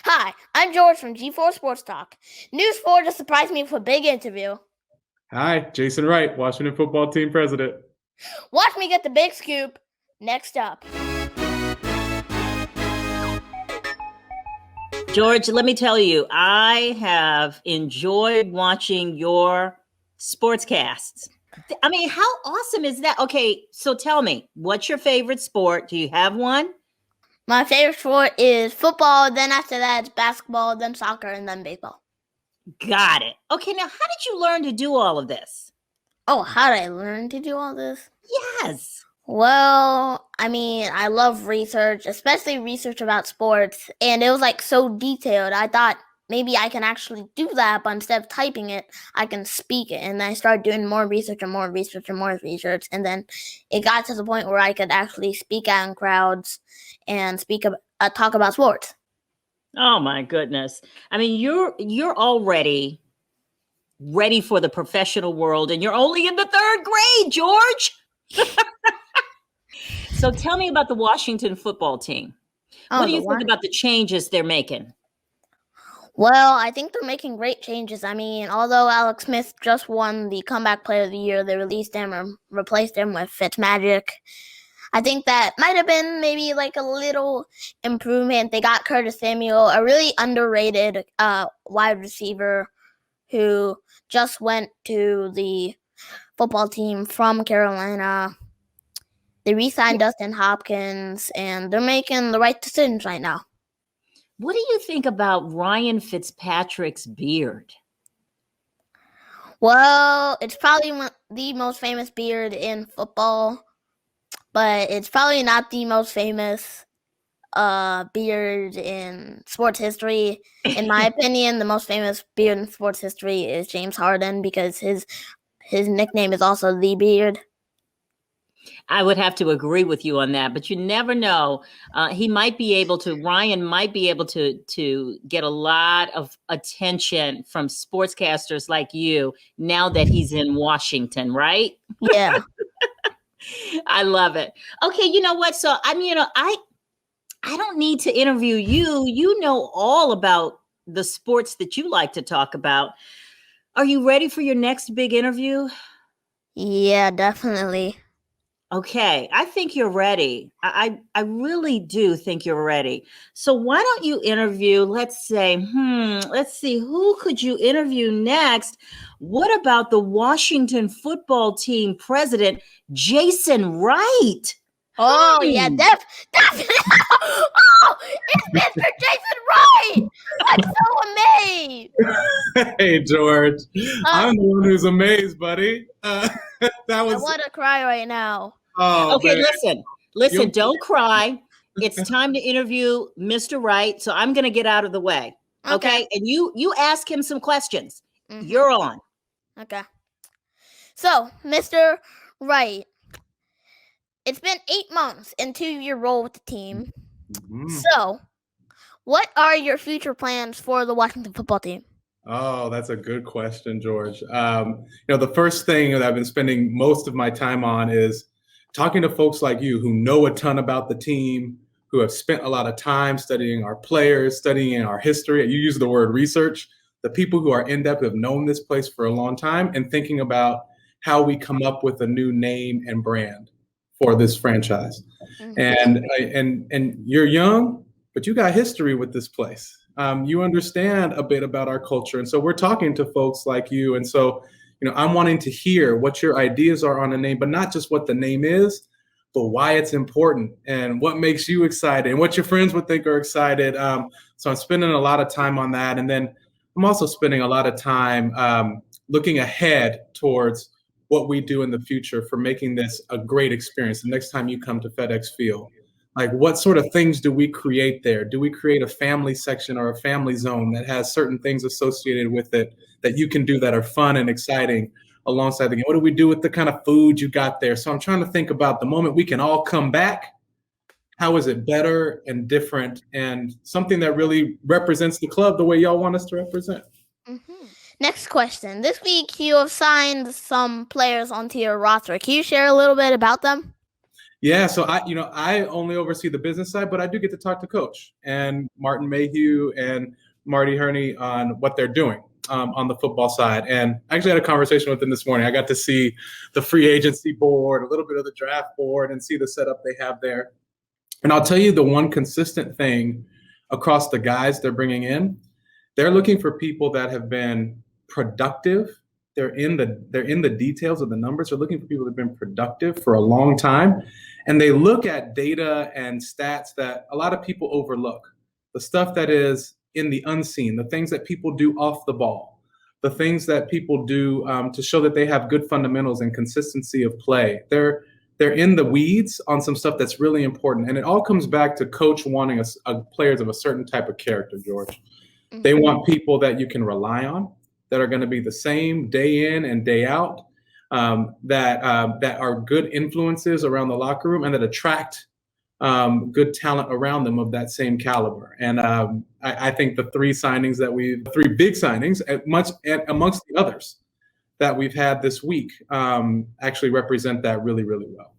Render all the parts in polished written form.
Hi, I'm George from G4 Sports Talk. News 4 just surprised me with a big interview. Hi, Jason Wright, Washington football team president. Watch me get the big scoop. Next up. George, let me tell you, I have enjoyed watching your sportscasts. I mean, how awesome is that? Okay, so tell me, what's your favorite sport? Do you have one? My favorite sport is football, then after that it's basketball, then soccer, and then baseball. Got it. Okay, now how did you learn to do all of this? Oh, how did I learn to do all this? Yes. Well, I love research, especially research about sports, and it was so detailed. I thought maybe I can actually do that, but instead of typing it, I can speak it. And then I started doing more research and more research and more research, and then it got to the point where I could actually speak out in crowds and talk about sports. Oh my goodness. I mean, you're already ready for the professional world, and you're only in the third grade, George. So tell me about the Washington football team. What do you think about the changes they're making? Well, I think they're making great changes. Although Alex Smith just won the Comeback Player of the Year, they released him or replaced him with Fitzmagic. I think that might have been maybe a little improvement. They got Curtis Samuel, a really underrated wide receiver who just went to the football team from Carolina. They re-signed Dustin Hopkins, and they're making the right decisions right now. What do you think about Ryan Fitzpatrick's beard? Well, it's probably the most famous beard in football, but it's probably not the most famous beard in sports history. In my opinion, the most famous beard in sports history is James Harden because his nickname is also the Beard. I would have to agree with you on that, but you never know. Ryan might be able to get a lot of attention from sportscasters like you now that he's in Washington, right? Yeah. I love it. Okay, you know what? So I don't need to interview you. You know all about the sports that you like to talk about. Are you ready for your next big interview? Yeah, definitely. Okay, I think you're ready. I really do think you're ready. So why don't you interview, let's see, who could you interview next? What about the Washington football team president, Jason Wright? Oh, yeah, definitely. Oh, it's Mr. Jason Wright. I'm so amazed. Hey, George. I'm the one who's amazed, buddy. I want to cry right now. Oh, okay, man. Listen, don't cry. It's time to interview Mr. Wright. So I'm going to get out of the way. Okay. And you ask him some questions. Mm-hmm. You're on. Okay. So, Mr. Wright, it's been 8 months into your role with the team. Mm-hmm. So, what are your future plans for the Washington football team? Oh, that's a good question, George. The first thing that I've been spending most of my time on is talking to folks like you who know a ton about the team, who have spent a lot of time studying our players, studying our history. You use the word research. The people who are in depth have known this place for a long time and thinking about how we come up with a new name and brand for this franchise. Mm-hmm. And you're young, but you got history with this place. You understand a bit about our culture. And so we're talking to folks like you. And so, I'm wanting to hear what your ideas are on a name, but not just what the name is, but why it's important and what makes you excited and what your friends would think are excited. So I'm spending a lot of time on that. And then I'm also spending a lot of time looking ahead towards what we do in the future for making this a great experience the next time you come to FedEx Field. Like, what sort of things do we create there? Do we create a family section or a family zone that has certain things associated with it that you can do that are fun and exciting alongside the game? What do we do with the kind of food you got there? So I'm trying to think about the moment we can all come back. How is it better and different and something that really represents the club the way y'all want us to represent? Mm-hmm. Next question. This week you have signed some players onto your roster. Can you share a little bit about them? Yeah, so I only oversee the business side, but I do get to talk to Coach and Martin Mayhew and Marty Herney on what they're doing on the football side. And I actually had a conversation with them this morning. I got to see the free agency board, a little bit of the draft board, and see the setup they have there. And I'll tell you the one consistent thing across the guys they're bringing in, they're looking for people that have been productive. They're in the details of the numbers. They're looking for people that have been productive for a long time. And they look at data and stats that a lot of people overlook. The stuff that is in the unseen, the things that people do off the ball, the things that people do to show that they have good fundamentals and consistency of play. They're in the weeds on some stuff that's really important. And it all comes back to Coach wanting players of a certain type of character, George. Mm-hmm. They want people that you can rely on, that are going to be the same day in and day out, that are good influences around the locker room and that attract good talent around them of that same caliber. And I think the three big signings, amongst the others that we've had this week, actually represent that really, really well.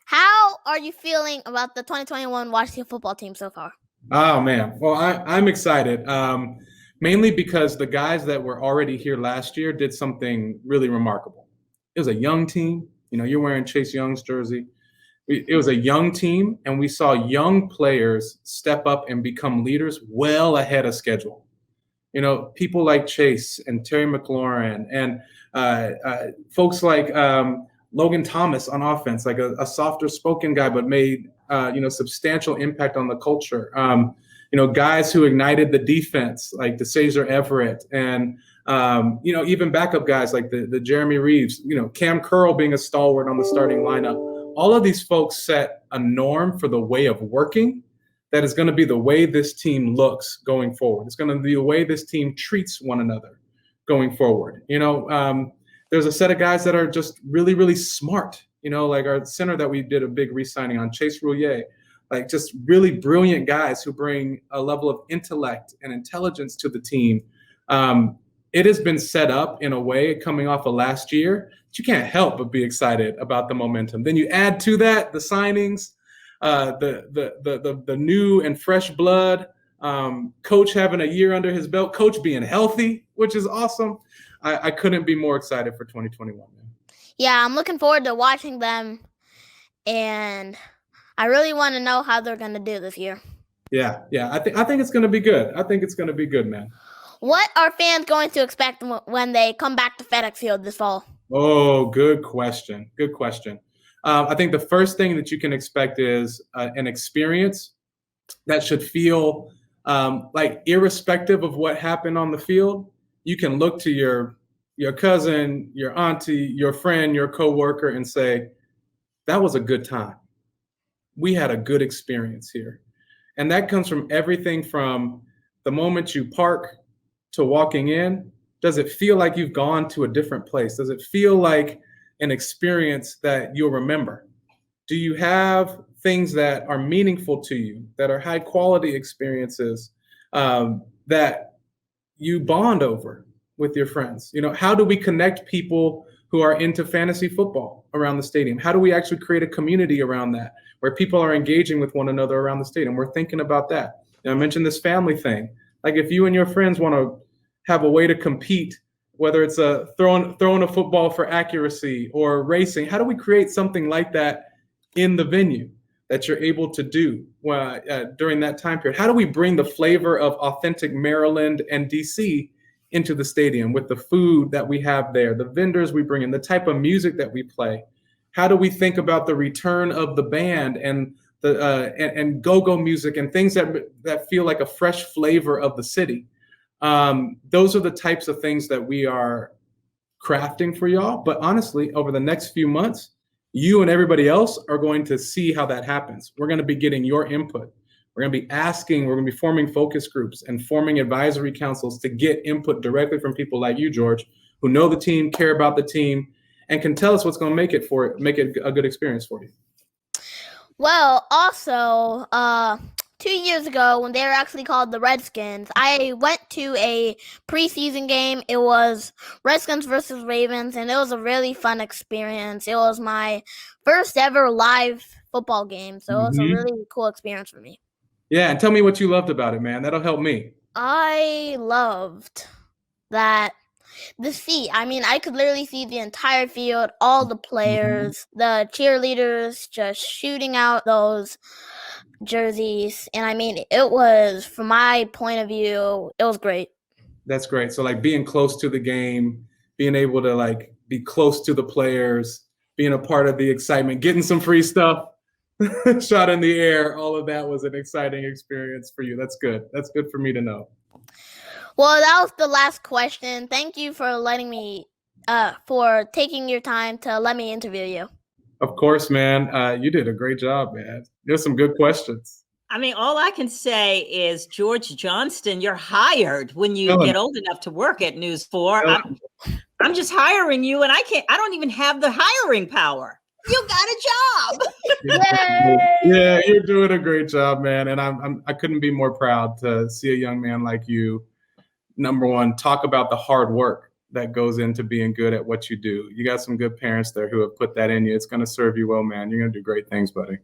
How are you feeling about the 2021 Washington football team so far? Oh, man. Well, I'm excited. Mainly because the guys that were already here last year did something really remarkable. It was a young team. You're wearing Chase Young's jersey. It was a young team, and we saw young players step up and become leaders well ahead of schedule. People like Chase and Terry McLaurin and folks like Logan Thomas on offense, like a softer spoken guy, but made substantial impact on the culture. Guys who ignited the defense, like DeSazer Everett, and even backup guys like the Jeremy Reeves, Cam Curl being a stalwart on the starting lineup. All of these folks set a norm for the way of working that is going to be the way this team looks going forward. It's going to be the way this team treats one another going forward. There's a set of guys that are just really, really smart, like our center that we did a big re-signing on, Chase Rouillet, like just really brilliant guys who bring a level of intellect and intelligence to the team. It has been set up in a way coming off of last year that you can't help but be excited about the momentum. Then you add to that the signings, the new and fresh blood, Coach having a year under his belt, Coach being healthy, which is awesome. I couldn't be more excited for 2021. Man. Yeah, I'm looking forward to watching them, and I really want to know how they're going to do this year. Yeah. I think it's going to be good. I think it's going to be good, man. What are fans going to expect when they come back to FedEx Field this fall? Oh, good question. Good question. I think the first thing that you can expect is an experience that should feel like irrespective of what happened on the field, you can look to your cousin, your auntie, your friend, your coworker and say, that was a good time. We had a good experience here. And that comes from everything from the moment you park to walking in. Does it feel like you've gone to a different place? Does it feel like an experience that you'll remember? Do you have things that are meaningful to you, that are high quality experiences that you bond over with your friends? How do we connect people who are into fantasy football around the stadium? How do we actually create a community around that where people are engaging with one another around the stadium? We're thinking about that. I mentioned this family thing. Like if you and your friends want to have a way to compete, whether it's throwing a football for accuracy or racing, how do we create something like that in the venue that you're able to do during that time period? How do we bring the flavor of authentic Maryland and DC into the stadium with the food that we have there, the vendors we bring in, the type of music that we play? How do we think about the return of the band and and go-go music and things that feel like a fresh flavor of the city? Those are the types of things that we are crafting for y'all. But honestly, over the next few months, you and everybody else are going to see how that happens. We're going to be getting your input. We're going to be asking, we're going to be forming focus groups and forming advisory councils to get input directly from people like you, George, who know the team, care about the team, and can tell us what's going to make it a good experience for you. Well, also, 2 years ago, when they were actually called the Redskins, I went to a preseason game. It was Redskins versus Ravens, and it was a really fun experience. It was my first ever live football game. So it was a really cool experience for me. Yeah, and tell me what you loved about it, man. That'll help me. I loved that the seat. I mean, I could literally see the entire field, all the players, the cheerleaders just shooting out those jerseys. And I mean, it was, from my point of view, it was great. That's great. So like being close to the game, being able to like be close to the players, being a part of the excitement, getting some free stuff shot in the air, all of that was an exciting experience for you. That's good. That's good for me to know. Well, that was the last question. Thank you for letting me, for taking your time to let me interview you. Of course, man. You did a great job, man. There's some good questions. I mean, all I can say is, George Johnston, you're hired when you get old enough to work at News 4. I'm just hiring you, and I don't even have the hiring power. You got a job. Yeah, you're doing a great job, man. And I couldn't be more proud to see a young man like you, number one, talk about the hard work that goes into being good at what you do. You got some good parents there who have put that in you. It's going to serve you well, man. You're going to do great things, buddy.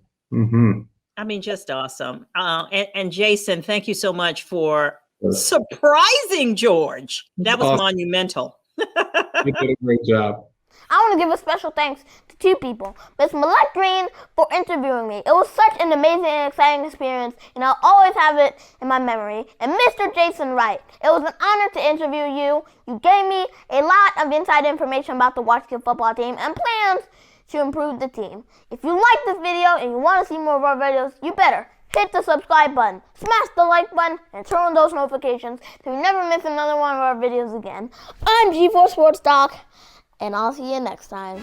I mean, just awesome. And Jason, thank you so much for surprising George. That was monumental. You did a great job. I want to give a special thanks to two people. Miss Molette Green for interviewing me. It was such an amazing and exciting experience, and I'll always have it in my memory. And Mr. Jason Wright. It was an honor to interview you. You gave me a lot of inside information about the Washington football team and plans to improve the team. If you like this video and you want to see more of our videos, you better hit the subscribe button, smash the like button, and turn on those notifications so you never miss another one of our videos again. I'm G4 Sports Doc, and I'll see you next time.